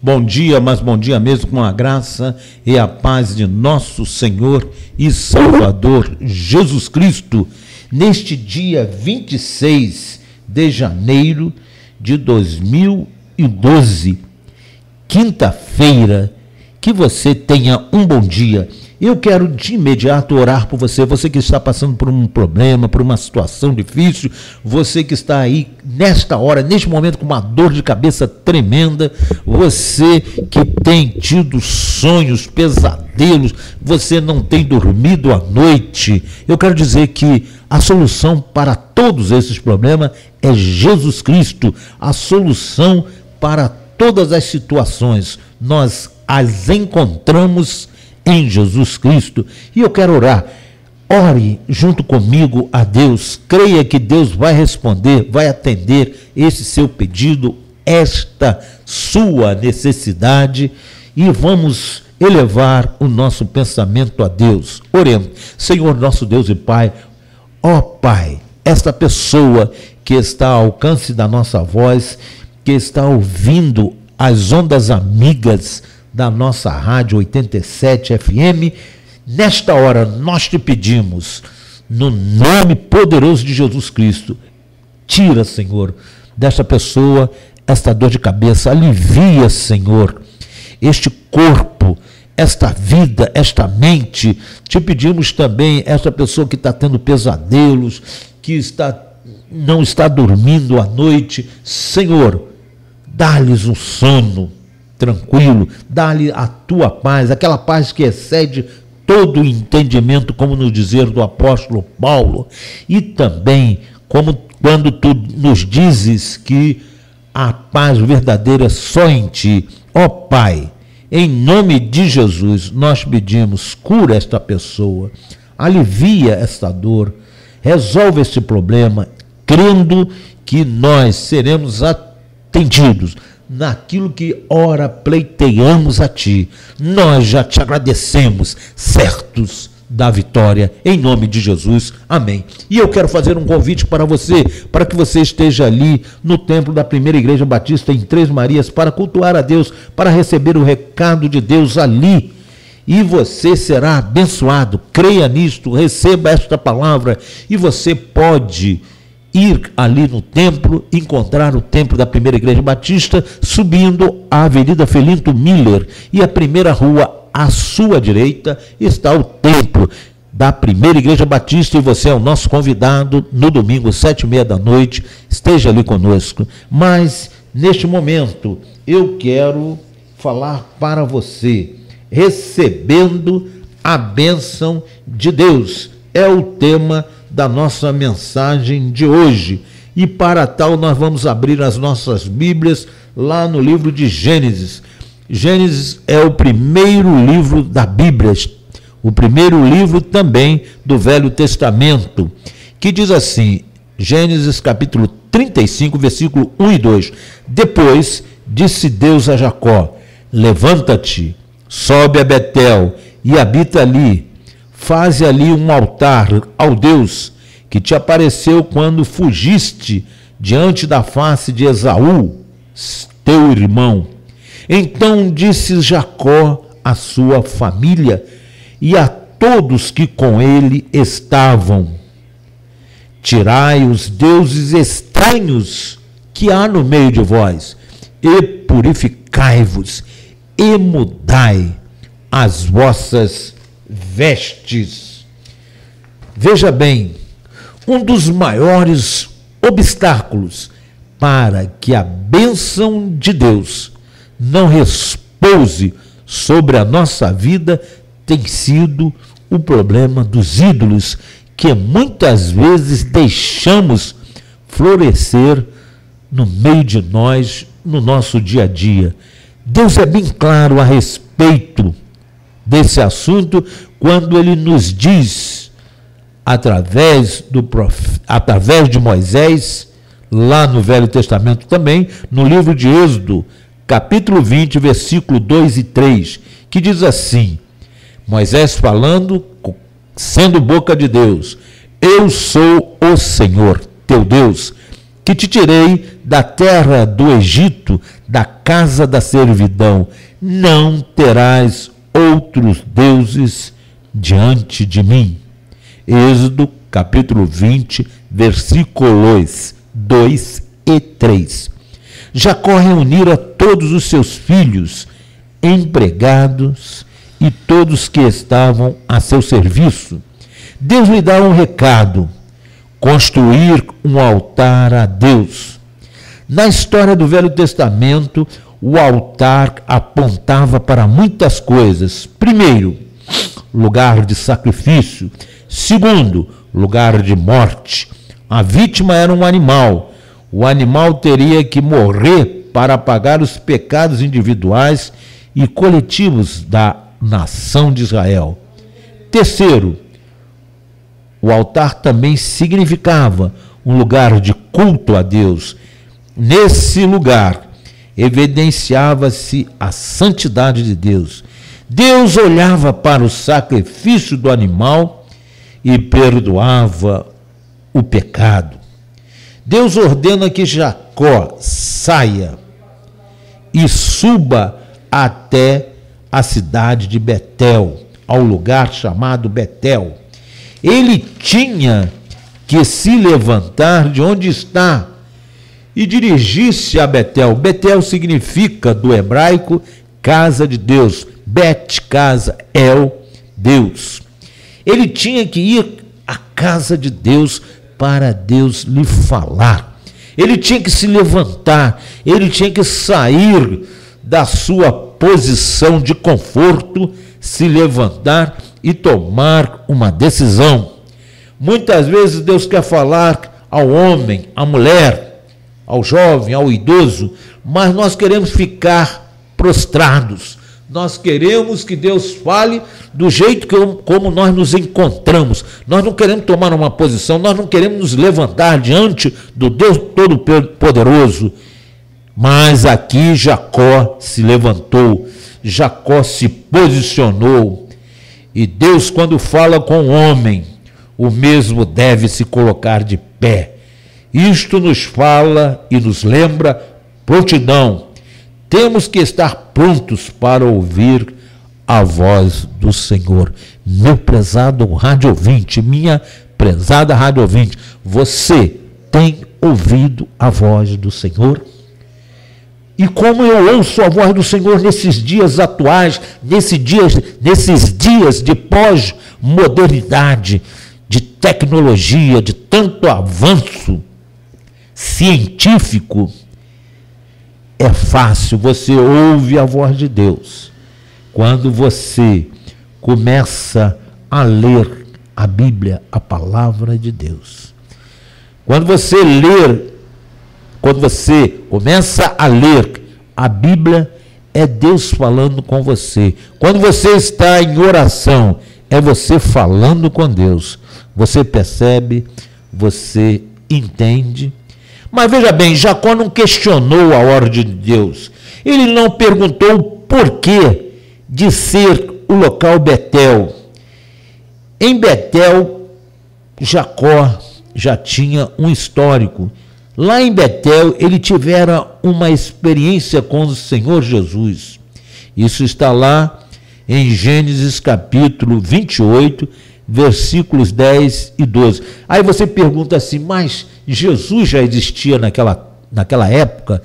Bom dia, mas bom dia mesmo, com a graça e a paz de nosso Senhor e Salvador Jesus Cristo, neste dia 26 de janeiro de 2012, quinta-feira. Que você tenha um bom dia. Eu quero de imediato orar por você, você que está passando por um problema, por uma situação difícil, você que está aí nesta hora, neste momento com uma dor de cabeça tremenda, você que tem tido sonhos, pesadelos, você não tem dormido à noite. Eu quero dizer que a solução para todos esses problemas é Jesus Cristo, a solução para todas as situações. Nós as encontramos em Jesus Cristo. E eu quero orar. Ore junto comigo a Deus. Creia que Deus vai responder, vai atender esse seu pedido, esta sua necessidade, e vamos elevar o nosso pensamento a Deus. Oremos. Senhor nosso Deus e Pai, ó Pai, esta pessoa que está ao alcance da nossa voz, que está ouvindo as ondas amigas da nossa rádio 87 FM, nesta hora nós te pedimos, no nome poderoso de Jesus Cristo, tira, Senhor, desta pessoa esta dor de cabeça, alivia, Senhor, este corpo, esta vida, esta mente. Te pedimos também esta pessoa que está tendo pesadelos, que não está dormindo à noite, Senhor, dá-lhes um sono tranquilo, dá-lhe a tua paz, aquela paz que excede todo o entendimento, como nos dizer do apóstolo Paulo, e também como quando tu nos dizes que a paz verdadeira é só em ti. Ó Pai, em nome de Jesus, nós pedimos, cura esta pessoa, alivia esta dor, resolve este problema, crendo que nós seremos atendidos naquilo que ora pleiteamos a ti. Nós já te agradecemos, certos da vitória, em nome de Jesus, amém. E eu quero fazer um convite para você, para que você esteja ali no templo da Primeira Igreja Batista em Três Marias, para cultuar a Deus, para receber o recado de Deus ali, e você será abençoado. Creia nisto, receba esta palavra, e você pode ir ali no templo, encontrar o templo da Primeira Igreja Batista, subindo a Avenida Felinto Miller, e a primeira rua à sua direita está o templo da Primeira Igreja Batista, e você é o nosso convidado no domingo, 7h30 da noite, esteja ali conosco. Mas, neste momento, eu quero falar para você, recebendo a bênção de Deus, é o tema da nossa mensagem de hoje, e para tal nós vamos abrir as nossas Bíblias lá no livro de Gênesis. Gênesis é o primeiro livro da Bíblia, o primeiro livro também do Velho Testamento, que diz assim, Gênesis capítulo 35, versículo 1 e 2, depois disse Deus a Jacó, levanta-te, sobe a Betel e habita ali, faze ali um altar ao Deus que te apareceu quando fugiste diante da face de Esaú, teu irmão. Então disse Jacó à sua família e a todos que com ele estavam, tirai os deuses estranhos que há no meio de vós, e purificai-vos, e mudai as vossas vestes. Veja bem, um dos maiores obstáculos para que a bênção de Deus não repouse sobre a nossa vida tem sido o problema dos ídolos, que muitas vezes deixamos florescer no meio de nós, no nosso dia a dia. Deus é bem claro a respeito desse assunto quando ele nos diz, através de Moisés, lá no Velho Testamento também, no livro de Êxodo, capítulo 20, versículo 2 e 3, que diz assim, Moisés falando, sendo boca de Deus, eu sou o Senhor, teu Deus, que te tirei da terra do Egito, da casa da servidão. Não terás outros deuses diante de mim. Êxodo capítulo 20, versículos 2 e 3. Jacó reunira todos os seus filhos, empregados e todos que estavam a seu serviço. Deus lhe dá um recado: construir um altar a Deus. Na história do Velho Testamento, o altar apontava para muitas coisas. Primeiro, lugar de sacrifício. Segundo, lugar de morte. A vítima era um animal. O animal teria que morrer para pagar os pecados individuais e coletivos da nação de Israel. Terceiro, o altar também significava um lugar de culto a Deus. Nesse lugar, evidenciava-se a santidade de Deus. Deus olhava para o sacrifício do animal e perdoava o pecado. Deus ordena que Jacó saia e suba até a cidade de Betel, ao lugar chamado Betel. Ele tinha que se levantar de onde está e dirigir-se a Betel. Betel significa, do hebraico, casa de Deus. Bet, casa, El, Deus. Ele tinha que ir à casa de Deus para Deus lhe falar. Ele tinha que se levantar, ele tinha que sair da sua posição de conforto, se levantar e tomar uma decisão. Muitas vezes Deus quer falar ao homem, à mulher, ao jovem, ao idoso, mas nós queremos ficar prostrados. Nós queremos que Deus fale do jeito como nós nos encontramos. Nós não queremos tomar uma posição, nós não queremos nos levantar diante do Deus Todo-Poderoso. Mas aqui Jacó se levantou, Jacó se posicionou. E Deus, quando fala com o homem, o mesmo deve se colocar de pé. Isto nos fala e nos lembra prontidão. Temos que estar prontos para ouvir a voz do Senhor. Meu prezado rádio ouvinte, minha prezada rádio ouvinte, você tem ouvido a voz do Senhor? E como eu ouço a voz do Senhor nesses dias atuais, nesses dias de pós-modernidade, de tecnologia, de tanto avanço científico, é fácil, você ouve a voz de Deus quando você começa a ler a Bíblia, a palavra de Deus. Quando você começa a ler a Bíblia, é Deus falando com você. Quando você está em oração, é você falando com Deus. Você percebe, você entende. Mas veja bem, Jacó não questionou a ordem de Deus. Ele não perguntou o porquê de ser o local Betel. Em Betel, Jacó já tinha um histórico. Lá em Betel, ele tivera uma experiência com o Senhor Jesus. Isso está lá em Gênesis capítulo 28, versículos 10 e 12. Aí você pergunta assim, mas Jesus já existia naquela época,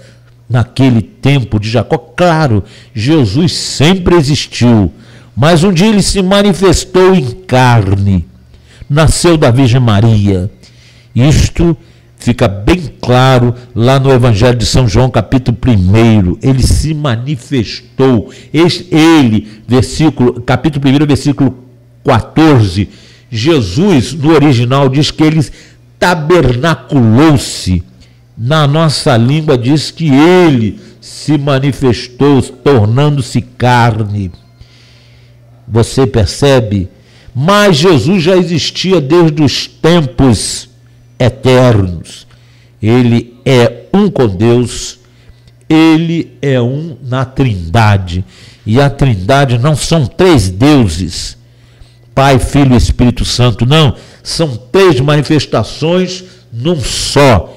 naquele tempo de Jacó? Claro, Jesus sempre existiu, mas um dia ele se manifestou em carne, nasceu da Virgem Maria. Isto fica bem claro lá no Evangelho de São João, capítulo 1. Ele se manifestou. Capítulo 1, versículo 14. Jesus, no original, diz que ele tabernaculou-se. Na nossa língua diz que ele se manifestou, tornando-se carne. Você percebe? Mas Jesus já existia desde os tempos eternos. Ele é um com Deus, ele é um na Trindade. E a Trindade não são três deuses, Pai, Filho e Espírito Santo, não. São três manifestações num só.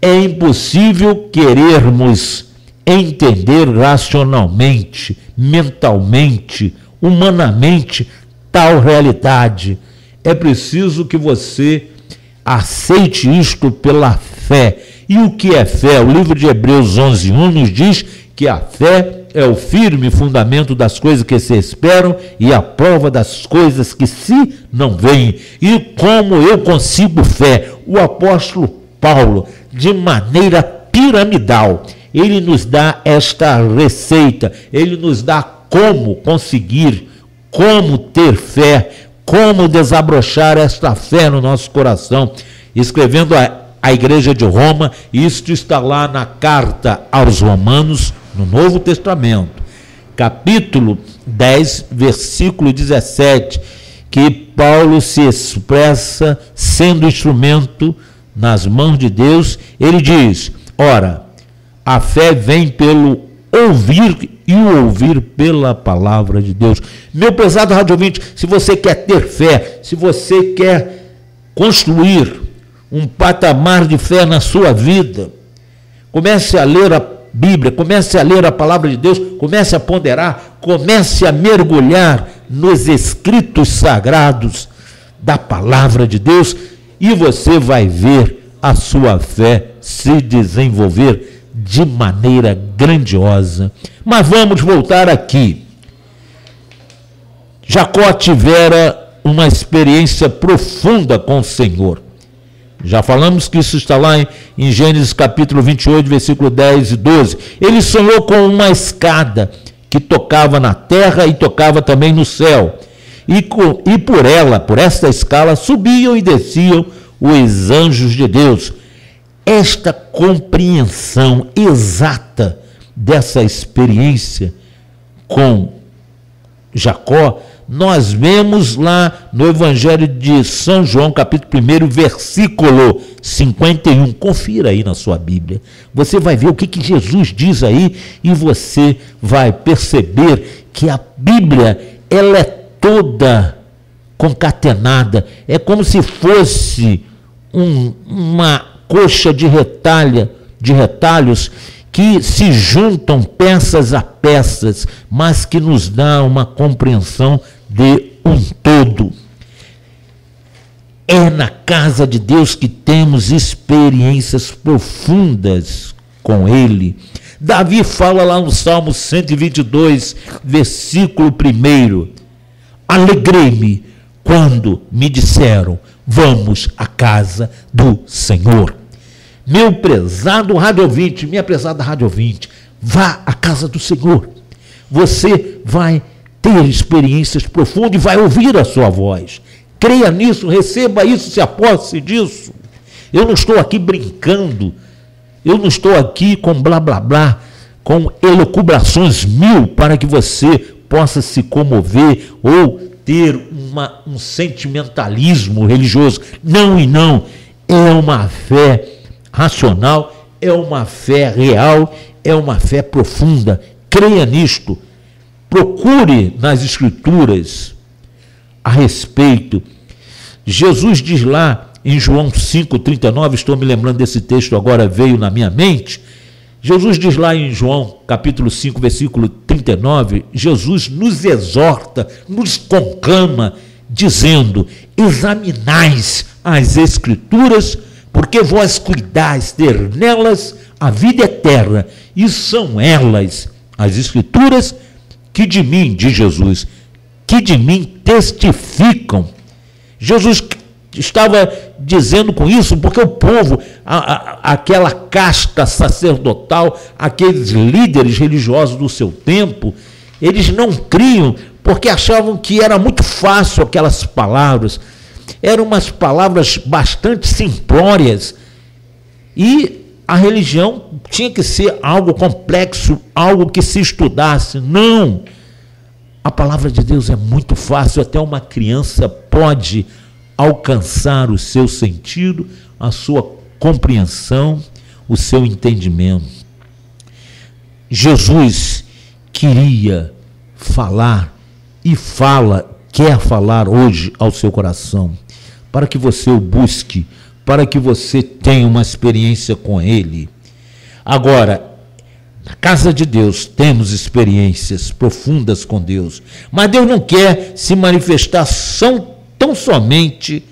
É impossível querermos entender racionalmente, mentalmente, humanamente tal realidade. É preciso que você aceite isto pela fé. E o que é fé? O livro de Hebreus 11:1 nos diz que a fé é o firme fundamento das coisas que se esperam e a prova das coisas que se não veem. E como eu consigo fé? O apóstolo Paulo, de maneira piramidal, ele nos dá esta receita, ele nos dá como conseguir, como ter fé, como desabrochar esta fé no nosso coração. Escrevendo a igreja de Roma, isto está lá na carta aos Romanos, no Novo Testamento, capítulo 10, versículo 17, que Paulo se expressa sendo instrumento nas mãos de Deus. Ele diz: ora, a fé vem pelo ouvir e o ouvir pela palavra de Deus. Meu prezado rádio ouvinte, se você quer ter fé, se você quer construir um patamar de fé na sua vida, comece a ler a Bíblia, comece a ler a palavra de Deus, comece a ponderar, comece a mergulhar nos escritos sagrados da palavra de Deus, e você vai ver a sua fé se desenvolver de maneira grandiosa. Mas vamos voltar aqui. Jacó tivera uma experiência profunda com o Senhor. Já falamos que isso está lá em Gênesis capítulo 28, versículo 10 e 12. Ele sonhou com uma escada que tocava na terra e tocava também no céu. E por esta escala, subiam e desciam os anjos de Deus. Esta compreensão exata dessa experiência com Jacó, nós vemos lá no Evangelho de São João, capítulo 1, versículo 51. Confira aí na sua Bíblia. Você vai ver o que Jesus diz aí e você vai perceber que a Bíblia, ela é toda concatenada. É como se fosse uma coxa de retalhos que se juntam peças a peças, mas que nos dá uma compreensão de um todo. É na casa de Deus que temos experiências profundas com Ele. Davi fala lá no Salmo 122, versículo 1: alegrei-me quando me disseram, vamos à casa do Senhor. Meu prezado rádio ouvinte, minha prezada rádio ouvinte, vá à casa do Senhor. Você vai ter experiências profundas e vai ouvir a sua voz. Creia nisso, receba isso, se aposse disso. Eu não estou aqui brincando, eu não estou aqui com blá blá blá, com elucubrações mil para que você possa se comover ou ter um sentimentalismo religioso. Não e não, é uma fé racional, é uma fé real, é uma fé profunda. Creia nisto. Procure nas Escrituras a respeito. Jesus diz lá em João 5,39, estou me lembrando desse texto agora, veio na minha mente. Jesus diz lá em João capítulo 5, versículo 39, Jesus nos exorta, nos conclama, dizendo: examinais as Escrituras, porque vós cuidais ter nelas a vida eterna, e são elas, as Escrituras, que de mim, diz Jesus, que de mim testificam. Jesus estava dizendo com isso porque o povo, aquela casta sacerdotal, aqueles líderes religiosos do seu tempo, eles não criam porque achavam que era muito fácil aquelas palavras. Eram umas palavras bastante simplórias e a religião tinha que ser algo complexo, algo que se estudasse. Não! A palavra de Deus é muito fácil, até uma criança pode alcançar o seu sentido, a sua compreensão, o seu entendimento. Jesus queria falar e quer falar hoje ao seu coração, para que você o busque, para que você tenha uma experiência com Ele. Agora, na casa de Deus temos experiências profundas com Deus, mas Deus não quer se manifestar tão somente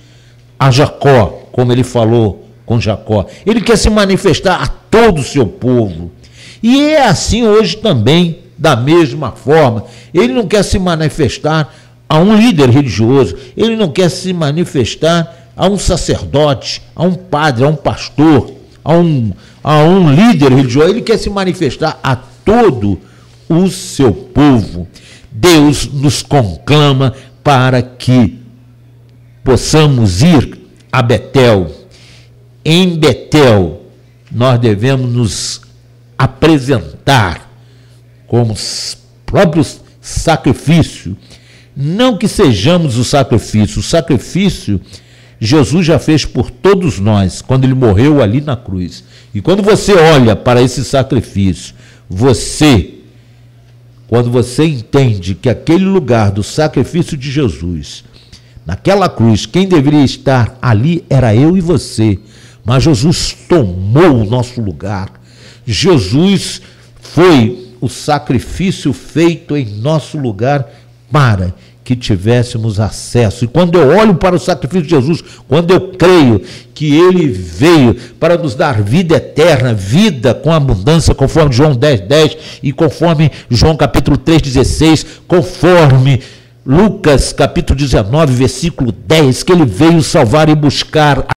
a Jacó, como ele falou com Jacó. Ele quer se manifestar a todo o seu povo. E é assim hoje também, da mesma forma. Ele não quer se manifestar a um líder religioso, ele não quer se manifestar a um sacerdote, a um padre, a um pastor, a um líder religioso. Ele quer se manifestar a todo o seu povo. Deus nos conclama para que possamos ir a Betel. Em Betel, nós devemos nos apresentar como próprios sacrifício. Não que sejamos o sacrifício Jesus já fez por todos nós, quando ele morreu ali na cruz. E quando você olha para esse sacrifício, quando você entende que aquele lugar do sacrifício de Jesus, naquela cruz, quem deveria estar ali era eu e você, mas Jesus tomou o nosso lugar. Jesus foi o sacrifício feito em nosso lugar para que tivéssemos acesso. E quando eu olho para o sacrifício de Jesus, quando eu creio que ele veio para nos dar vida eterna, vida com abundância, conforme João 10:10 e conforme João capítulo 3:16, conforme Lucas capítulo 19, versículo 10, que ele veio salvar e buscar